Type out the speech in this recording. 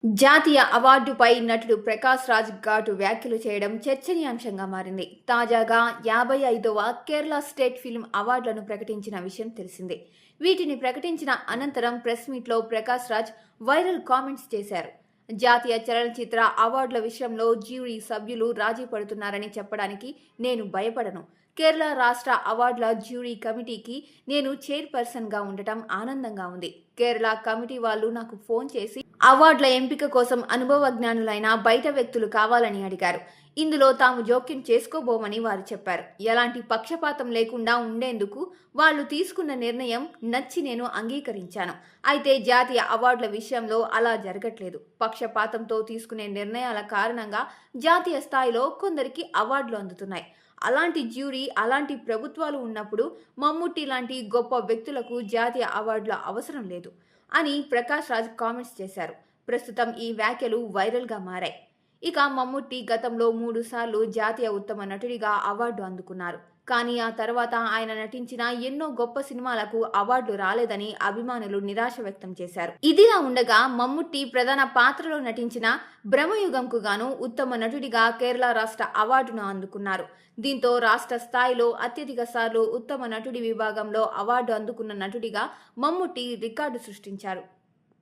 జాతీయ అవార్డుపై నటుడు ప్రకాష్ రాజ్ ఘాటు వ్యాఖ్యలు చేయడం చర్చనీయాంశంగా మారింది. తాజాగా 55వ కేరళ స్టేట్ ఫిల్మ్ అవార్డులను ప్రకటించిన విషయం తెలిసిందే. వీటిని ప్రకటించిన అనంతరం ప్రెస్ మీట్లో ప్రకాష్ రాజ్ వైరల్ కామెంట్స్ చేశారు. జాతీయ చలనచిత్ర అవార్డుల విషయంలో జ్యూరీ సభ్యులు రాజీ పడుతున్నారని చెప్పడానికి నేను భయపడను. కేరళ రాష్ట్ర అవార్డుల జ్యూరీ కమిటీకి నేను చైర్పర్సన్గా ఉండటం ఆనందంగా ఉంది. కేరళ కమిటీ వాళ్ళు నాకు ఫోన్ చేసి అవార్డుల ఎంపిక కోసం అనుభవజ్ఞానులైన బయట వ్యక్తులు కావాలని అడిగారు. ఇందులో తాము జోక్యం చేసుకోబోమని వారు చెప్పారు. ఎలాంటి పక్షపాతం లేకుండా ఉండేందుకు వాళ్ళు తీసుకున్న నిర్ణయం నచ్చి నేను అంగీకరించాను. అయితే జాతీయ అవార్డుల విషయంలో అలా జరగట్లేదు. పక్షపాతంతో తీసుకునే నిర్ణయాల కారణంగా జాతీయ స్థాయిలో కొందరికి అవార్డులు అందుతున్నాయి. అలాంటి జ్యూరీ, అలాంటి ప్రభుత్వాలు ఉన్నప్పుడు మమ్ముట్టి లాంటి గొప్ప వ్యక్తులకు జాతీయ అవార్డుల అవసరం లేదు అని ప్రకాష్ రాజ్ కామెంట్స్ చేశారు. ప్రస్తుతం ఈ వ్యాఖ్యలు వైరల్గా మారాయి. ఇక మమ్ముట్టి గతంలో 3 సార్లు జాతీయ ఉత్తమ నటుడిగా అవార్డు అందుకున్నారు. కానీ ఆ తర్వాత ఆయన నటించిన ఎన్నో గొప్ప సినిమాలకు అవార్డులు రాలేదని అభిమానులు నిరాశ వ్యక్తం చేశారు. ఇదిలా ఉండగా మమ్ముట్టి ప్రధాన పాత్రలో నటించిన బ్రహ్మయుగంకు గాను ఉత్తమ నటుడిగా కేరళ రాష్ట్ర అవార్డును అందుకున్నారు. దీంతో రాష్ట్ర స్థాయిలో అత్యధిక సార్లు ఉత్తమ నటుడి విభాగంలో అవార్డు అందుకున్న నటుడిగా మమ్ముట్టి రికార్డు సృష్టించారు.